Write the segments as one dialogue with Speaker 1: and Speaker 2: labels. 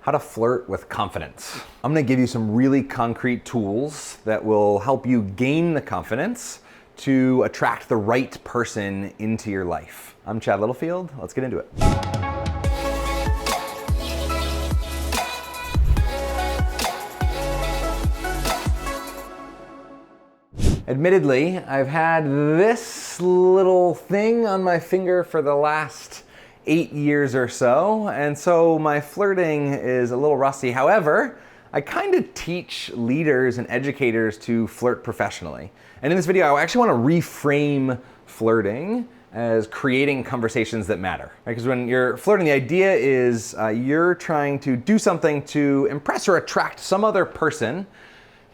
Speaker 1: How to flirt with confidence. I'm gonna give you some really concrete tools that will help you gain the confidence to attract the right person into your life. I'm Chad Littlefield, let's get into it. Admittedly, I've had this little thing on my finger for the last 8 years or so, and so my flirting is a little rusty. However, I kind of teach leaders and educators to flirt professionally. And in this video, I actually want to reframe flirting as creating conversations that matter. Because when you're flirting, the idea is you're trying to do something to impress or attract some other person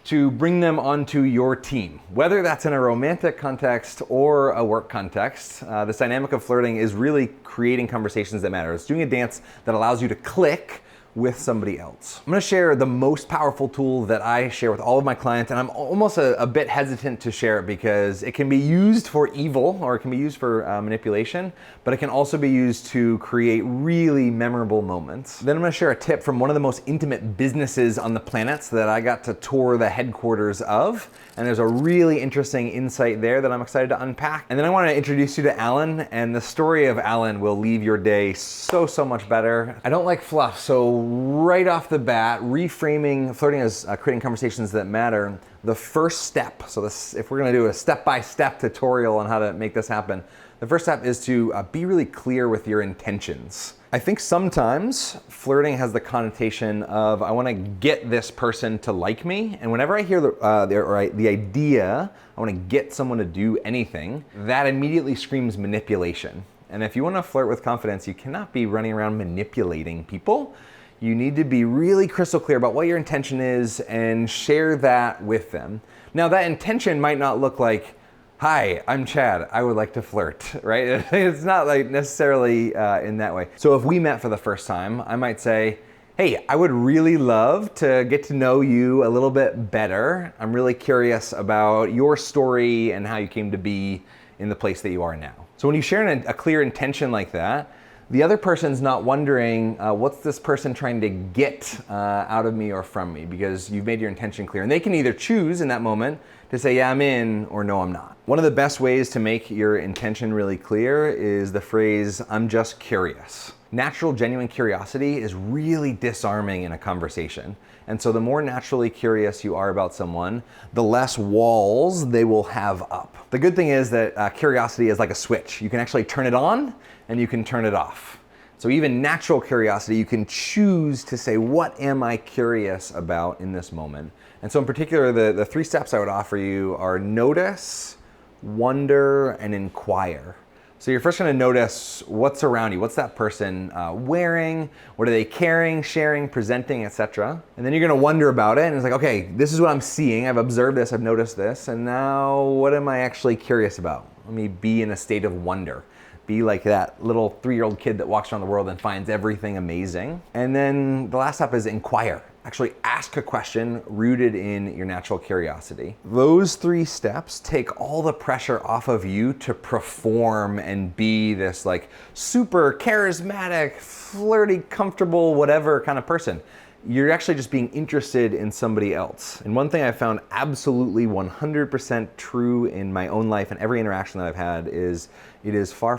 Speaker 1: to bring them onto your team. Whether that's in a romantic context or a work context, this dynamic of flirting is really creating conversations that matter. It's doing a dance that allows you to click with somebody else. I'm gonna share the most powerful tool that I share with all of my clients, and I'm almost a bit hesitant to share it because it can be used for evil or it can be used for manipulation, but it can also be used to create really memorable moments. Then I'm gonna share a tip from one of the most intimate businesses on the planet that I got to tour the headquarters of, and there's a really interesting insight there that I'm excited to unpack. And then I wanna introduce you to Alan, and the story of Alan will leave your day so much better. I don't like fluff, so right off the bat, reframing flirting as creating conversations that matter. The first step, so if we're gonna do a step-by-step tutorial on how to make this happen, the first step is to be really clear with your intentions. I think sometimes flirting has the connotation of, I wanna get this person to like me, and whenever I hear the idea, I wanna get someone to do anything, that immediately screams manipulation. And if you wanna flirt with confidence, you cannot be running around manipulating people. You need to be really crystal clear about what your intention is and share that with them. Now that intention might not look like, hi, I'm Chad, I would like to flirt, right? It's not like necessarily in that way. So if we met for the first time, I might say, hey, I would really love to get to know you a little bit better. I'm really curious about your story and how you came to be in the place that you are now. So when you share a clear intention like that, the other person's not wondering, what's this person trying to get out of me or from me, because you've made your intention clear. And they can either choose in that moment to say, yeah, I'm in, or no, I'm not. One of the best ways to make your intention really clear is the phrase, I'm just curious. Natural, genuine curiosity is really disarming in a conversation. And so the more naturally curious you are about someone, the less walls they will have up. The good thing is that curiosity is like a switch. You can actually turn it on and you can turn it off. So even natural curiosity, you can choose to say, what am I curious about in this moment? And so in particular, the 3 steps I would offer you are notice, wonder, and inquire. So you're first gonna notice what's around you. What's that person wearing? What are they carrying, sharing, presenting, etc. And then you're gonna wonder about it, and it's like, okay, this is what I'm seeing. I've observed this, I've noticed this, and now what am I actually curious about? Let me be in a state of wonder. Be like that little 3-year-old kid that walks around the world and finds everything amazing. And then the last step is inquire. Actually ask a question rooted in your natural curiosity. Those 3 steps take all the pressure off of you to perform and be this like super charismatic, flirty, comfortable, whatever kind of person. You're actually just being interested in somebody else. And one thing I found absolutely 100% true in my own life and every interaction that I've had is it is far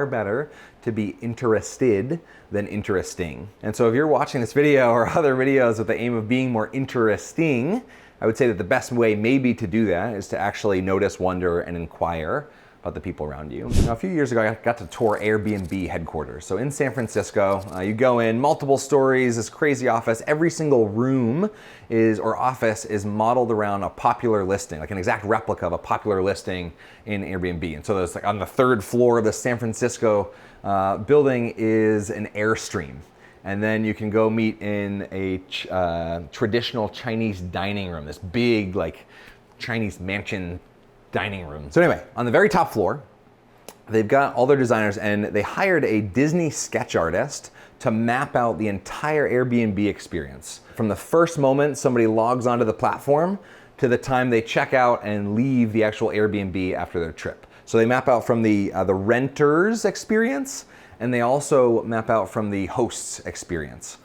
Speaker 1: better to be interested than interesting. And so if you're watching this video or other videos with the aim of being more interesting, I would say that the best way maybe to do that is to actually notice, wonder, and inquire about the people around you. Now, a few years ago, I got to tour Airbnb headquarters. So in San Francisco, you go in, multiple stories, this crazy office. Every single room or office is modeled around a popular listing, like an exact replica of a popular listing in Airbnb. And so there's like on the 3rd floor of the San Francisco building is an Airstream. And then you can go meet in a traditional Chinese dining room, this big like Chinese mansion dining room. So anyway, on the very top floor, they've got all their designers and they hired a Disney sketch artist to map out the entire Airbnb experience. From the first moment somebody logs onto the platform to the time they check out and leave the actual Airbnb after their trip. So they map out from the renter's experience and they also map out from the host's experience.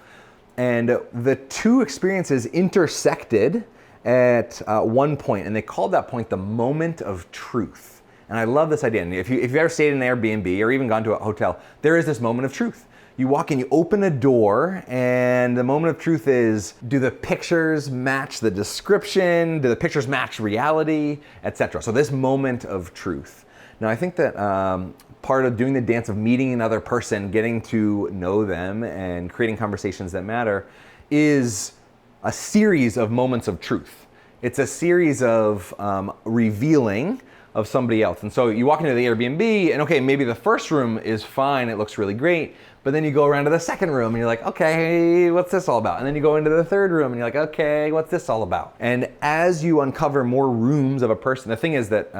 Speaker 1: And the two experiences intersected at one point, and they called that point the moment of truth. And I love this idea. And if you've ever stayed in an Airbnb or even gone to a hotel, there is this moment of truth. You walk in, you open a door, and the moment of truth is, do the pictures match the description? Do the pictures match reality, etc.? So this moment of truth. Now I think that part of doing the dance of meeting another person, getting to know them, and creating conversations that matter is a series of moments of truth. It's a series of revealing of somebody else. And so you walk into the Airbnb and okay, maybe the first room is fine, it looks really great, but then you go around to the second room and you're like, okay, what's this all about? And then you go into the third room and you're like, okay, what's this all about? And as you uncover more rooms of a person, the thing is that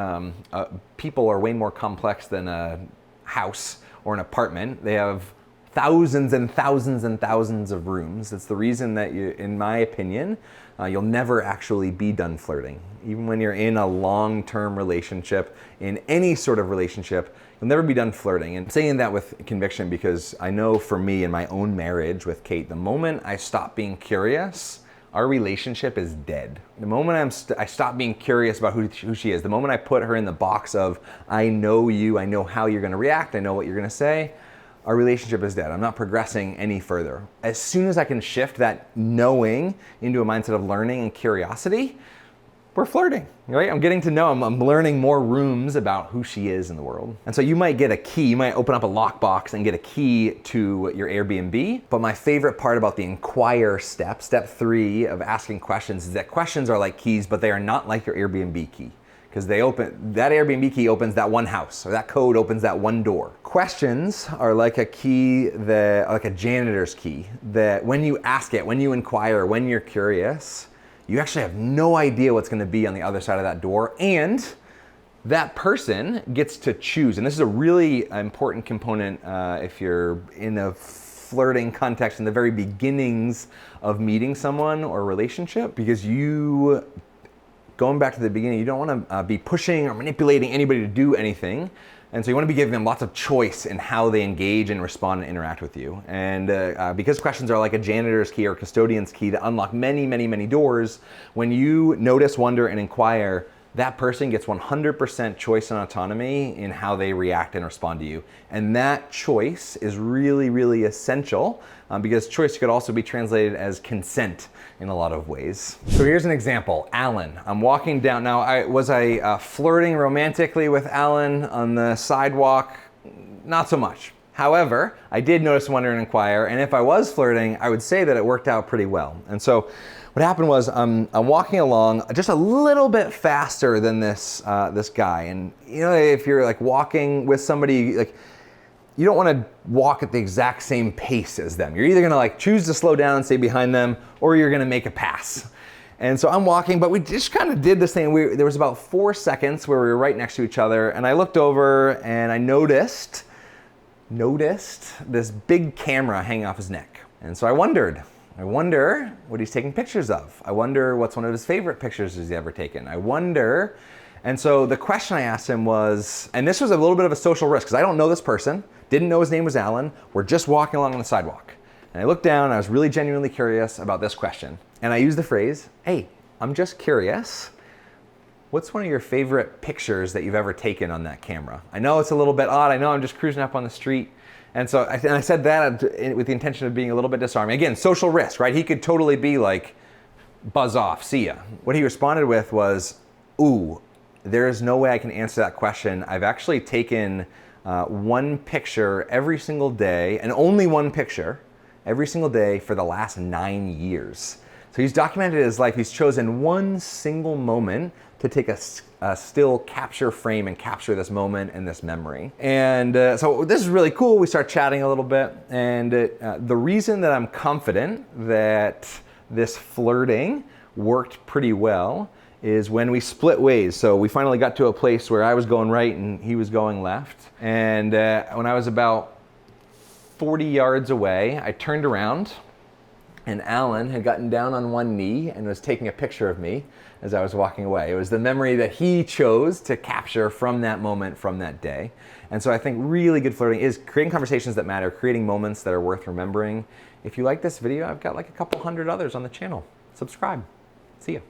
Speaker 1: people are way more complex than a house or an apartment. They have thousands and thousands and thousands of rooms. It's the reason that you, in my opinion, you'll never actually be done flirting. Even when you're in a long-term relationship, in any sort of relationship, you'll never be done flirting. And I'm saying that with conviction because I know for me in my own marriage with Kate, the moment I stop being curious, our relationship is dead. The moment I stop being curious about who she is, the moment I put her in the box of, I know you, I know how you're gonna react, I know what you're gonna say, our relationship is dead. I'm not progressing any further. As soon as I can shift that knowing into a mindset of learning and curiosity, we're flirting, right? I'm getting to know, I'm learning more rooms about who she is in the world. And so you might get a key, you might open up a lockbox and get a key to your Airbnb. But my favorite part about the inquire step 3 of asking questions is that questions are like keys, but they are not like your Airbnb key. Because that Airbnb key opens that one house, or that code opens that one door. Questions are like a key, like a janitor's key, that when you ask it, when you inquire, when you're curious, you actually have no idea what's gonna be on the other side of that door, and that person gets to choose. And this is a really important component if you're in a flirting context in the very beginnings of meeting someone or a relationship, because going back to the beginning, you don't want to be pushing or manipulating anybody to do anything. And so you want to be giving them lots of choice in how they engage and respond and interact with you. And because questions are like a janitor's key or custodian's key that unlock many, many, many doors, when you notice, wonder, and inquire, that person gets 100% choice and autonomy in how they react and respond to you. And that choice is really, really essential because choice could also be translated as consent in a lot of ways. So here's an example, Alan. I'm walking down, now was I flirting romantically with Alan on the sidewalk? Not so much. However, I did notice, wonder, and inquire, and if I was flirting, I would say that it worked out pretty well. And so what happened was I'm walking along just a little bit faster than this guy. And you know, if you're like walking with somebody, like you don't want to walk at the exact same pace as them. You're either gonna like choose to slow down and stay behind them, or you're gonna make a pass. And so I'm walking, but we just kind of did this thing. There was about 4 seconds where we were right next to each other, and I looked over and I noticed this big camera hanging off his neck. And so I wonder what he's taking pictures of. I wonder what's one of his favorite pictures he's ever taken. And so the question I asked him was, and this was a little bit of a social risk because I don't know this person, didn't know his name was Alan, we're just walking along on the sidewalk. And I looked down and I was really genuinely curious about this question. And I used the phrase, hey, I'm just curious. What's one of your favorite pictures that you've ever taken on that camera? I know it's a little bit odd. I know I'm just cruising up on the street. And so I said that with the intention of being a little bit disarming. Again, social risk, right? He could totally be like, buzz off, see ya. What he responded with was, ooh, there is no way I can answer that question. I've actually taken one picture every single day, and only one picture every single day for the last 9 years. So he's documented his life. He's chosen one single moment to take a still capture frame and capture this moment and this memory. And so this is really cool. We start chatting a little bit. And the reason that I'm confident that this flirting worked pretty well is when we split ways. So we finally got to a place where I was going right and he was going left. And when I was about 40 yards away, I turned around and Alan had gotten down on one knee and was taking a picture of me as I was walking away. It was the memory that he chose to capture from that moment, from that day. And so I think really good flirting is creating conversations that matter, creating moments that are worth remembering. If you like this video, I've got like a couple hundred others on the channel. Subscribe. See ya.